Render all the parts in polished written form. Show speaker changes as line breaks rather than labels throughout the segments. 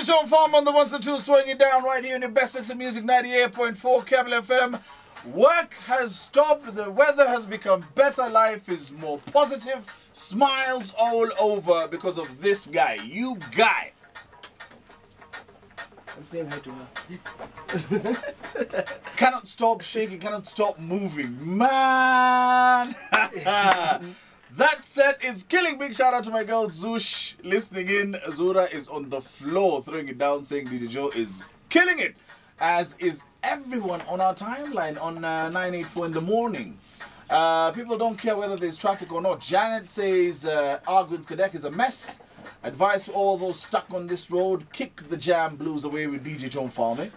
DJ John Farm on the ones and twos, throwing it down right here in the best mix of music, 98.4 Capital FM. Work has stopped, the weather has become better, life is more positive, smiles all over because of this guy. You guy.
I'm saying hi to her.
Cannot stop shaking, cannot stop moving. Man! That set is killing. Big shout out to my girl Zush listening in. Azura is on the floor throwing it down, saying DJ Joe is killing it. As is everyone on our timeline on 984 in the morning. People don't care whether there's traffic or not. Janet says Arguin's Kadek is a mess. Advice to all those stuck on this road, kick the jam blues away with DJ John Farmer.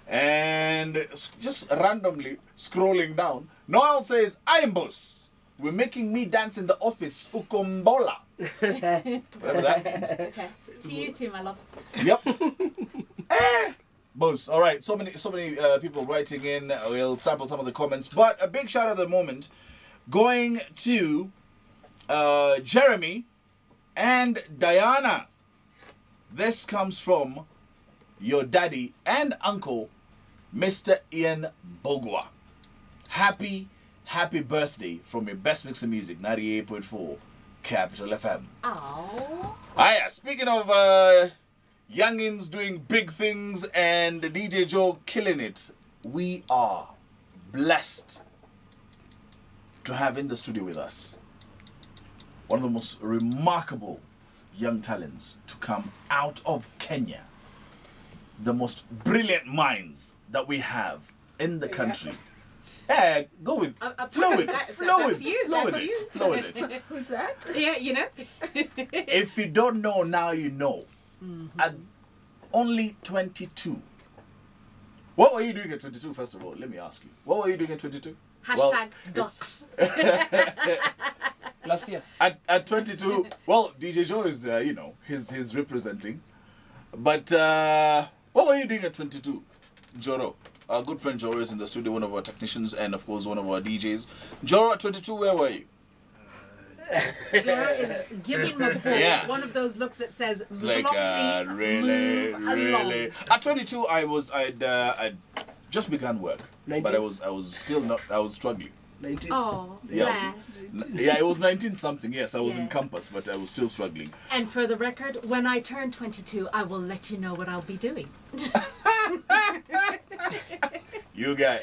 And just randomly scrolling down, Noel says, I am boss. We're making me dance in the office, ukombola. Whatever that means.
Okay. To you too, my love.
Yep. Boss. All right. So many people writing in. We'll sample some of the comments. But a big shout out at the moment going to Jeremy and Diana. This comes from your daddy and uncle, Mr. Ian Bogwa. Happy birthday from your best mix of music, 98.4 Capital FM.
Oh.
Yeah, speaking of youngins doing big things and DJ Joe killing it, we are blessed to have in the studio with us one of the most remarkable young talents to come out of Kenya. The most brilliant minds that we have in the country. Yeah, go with flow with it.
Who's that? Yeah, you know.
If you don't know now, you know. At only 22. What were you doing at 22? First of all, let me ask you. What were you doing at 22?
Hashtag ducks.
Last year.
At 22, well, DJ Joe is you know, he's representing. But what were you doing at 22, Joro? Our good friend Joro is in the studio, one of our technicians, and of course one of our DJs. Joro, at 22, where were you?
Joro is giving my boy one of those looks that says,
it's like,
really.
At 22, I'd just begun work,
19?
but I was still not. I was struggling.
19?
Oh,
Yeah,
bless.
it was 19 something. Yes, I was in campus, but I was still struggling.
And for the record, when I turn 22, I will let you know what I'll be doing.
You guy.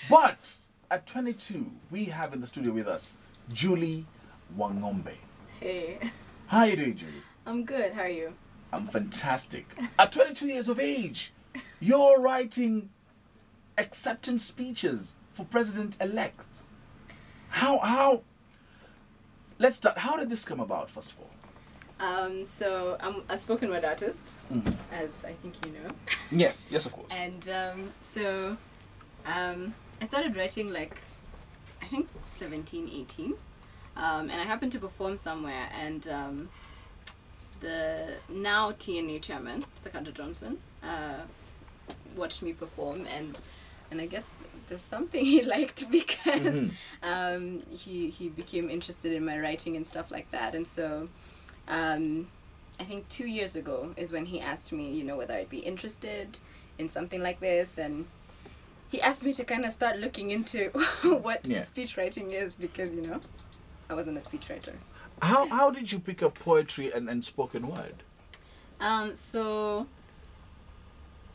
But at 22, we have in the studio with us Julie Wang'ombe.
Hey,
How are you doing, Julie?
I'm good. How are you?
I'm fantastic. At 22 years of age, you're writing acceptance speeches for president-elect. How? Let's start. How did this come about, first of all?
So I'm a spoken word artist, as I think you know.
Yes, of course.
And I started writing like, I think 17, 18. And I happened to perform somewhere, and the now TNA chairman, Sakata Johnson, watched me perform, and I guess there's something he liked because he became interested in my writing and stuff like that. And so I think 2 years ago is when he asked me, you know, whether I'd be interested in something like this, and he asked me to kind of start looking into what speech writing is, because, you know, I wasn't a speechwriter.
How did you pick up poetry and spoken word?
So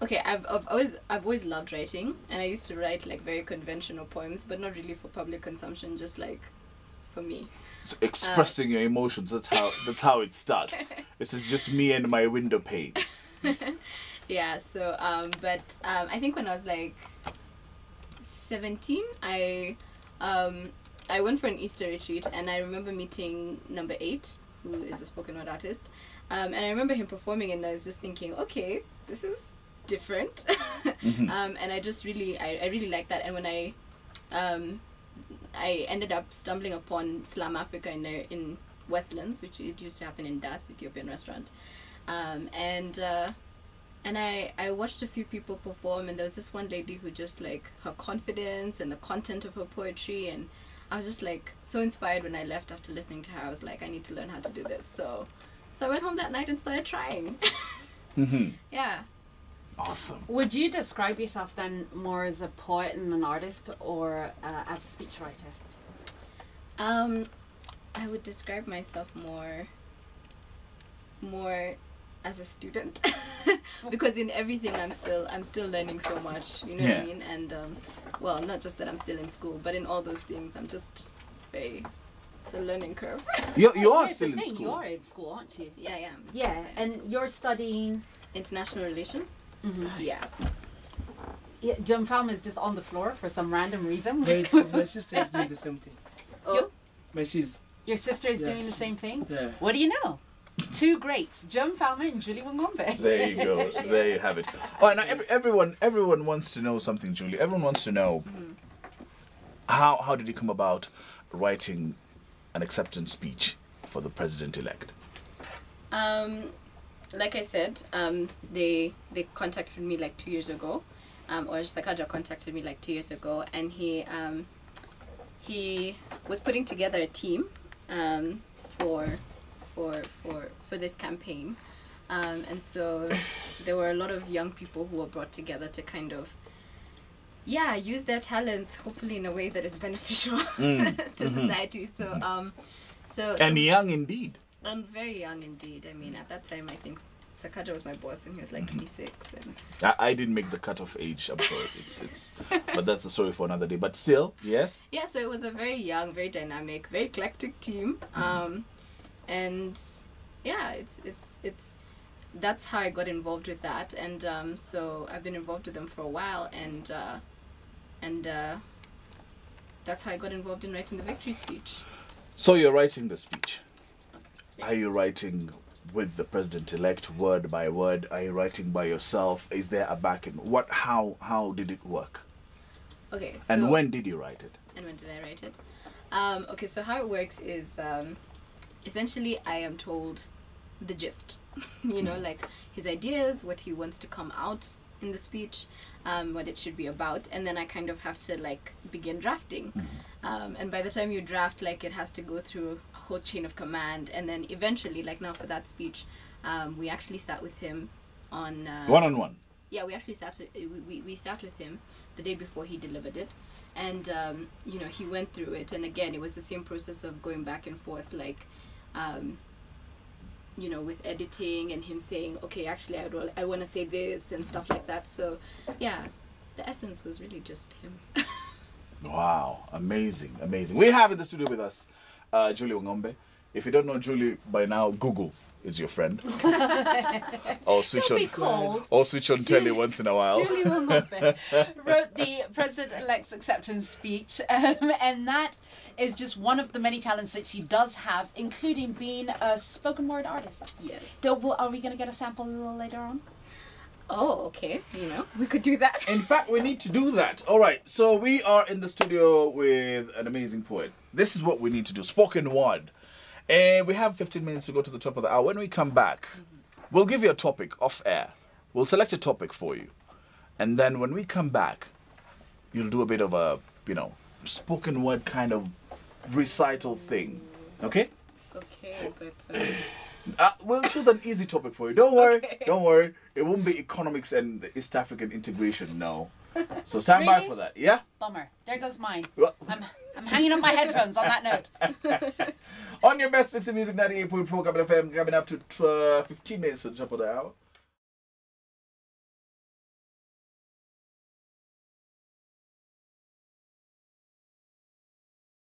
okay, I've always loved writing, and I used to write like very conventional poems, but not really for public consumption, just like for me.
So expressing your emotions, that's how it starts. This is just me and my window pane.
Yeah, so I think when I was like 17, I went for an Easter retreat, and I remember meeting number 8, who is a spoken word artist, and I remember him performing, and I was just thinking, okay, this is different. And I just really liked that. And when I ended up stumbling upon Slam Africa in Westlands, which it used to happen in Das, Ethiopian restaurant, and I watched a few people perform, and there was this one lady who just, like, her confidence and the content of her poetry, and I was just like so inspired when I left after listening to her. I was like, I need to learn how to do this. So I went home that night and started trying. Yeah.
Awesome.
Would you describe yourself then more as a poet and an artist, or as a speechwriter?
I would describe myself more as a student because in everything I'm still learning so much, you know what I mean? And well, not just that I'm still in school, but in all those things I'm just it's a learning curve.
You are still in school.
You are in school, aren't you?
Yeah, yeah.
Yeah, and you're studying
international relations.
Yeah. Yeah, John Falm is just on the floor for some random reason.
My sister is doing the same thing.
Oh,
My sis.
Your sister is doing the same thing?
Yeah.
What do you know? Two greats, John Falmer and Julie Wang'ombe.
There you go. There you have it. Oh, now everyone wants to know something, Julie. Everyone wants to know how did you come about writing an acceptance speech for the president-elect?
Like I said, they contacted me like 2 years ago, or Sakaja contacted me like 2 years ago, and he was putting together a team for this campaign, and so there were a lot of young people who were brought together to kind of use their talents, hopefully in a way that is beneficial to society. So
And young indeed.
I'm very young indeed. I mean, at that time, I think Sakaja was my boss, and he was like 26. And
I didn't make the cutoff age. I'm sorry. It's but that's a story for another day. But still, yes.
yeah, so it was a very young, very dynamic, very eclectic team. And yeah, it's that's how I got involved with that. And so I've been involved with them for a while, and that's how I got involved in writing the victory speech.
So you're writing the speech. Are you writing with the president-elect, word by word? Are you writing by yourself? Is there a backing? How did it work?
Okay. So,
And when did you write it?
And when did I write it? Okay, so how it works is essentially I am told the gist, you know, like his ideas, what he wants to come out in the speech, what it should be about, and then I kind of have to like begin drafting. And by the time you draft, like it has to go through a whole chain of command, and then eventually, like now for that speech, we actually sat with him on
one-on-one.
Yeah, we actually sat we sat with him the day before he delivered it, and you know, he went through it, and again it was the same process of going back and forth, like you know, with editing and him saying, okay, actually I want to say this and stuff like that. So yeah, the essence was really just him.
Wow, amazing, amazing. We have in the studio with us Julie Wang'ombe. If you don't know Julie by now, Google is your friend. Or switch on telly once in a while.
Julie Wang'ombe wrote the president-elect's acceptance speech, and that is just one of the many talents that she does have, including being a spoken word artist.
Yes.
Are we going to get a sample a little later on?
Oh, okay. You know, we could do that.
In fact, we need to do that. All right, so we are in the studio with an amazing poet. This is what we need to do, spoken word. And we have 15 minutes to go to the top of the hour. When we come back, we'll give you a topic off air. We'll select a topic for you. And then when we come back, you'll do a bit of a, you know, spoken word kind of recital thing. Okay?
Okay, but...
we'll choose an easy topic for you. Don't worry.
Okay.
Don't worry. It won't be economics and East African integration, no. So stand by for that, yeah?
Bummer. There goes mine.
Well,
I'm hanging up my headphones on that note.
on your best mix of music, 98.4 Capital FM, coming up to 15 minutes to the top of the hour.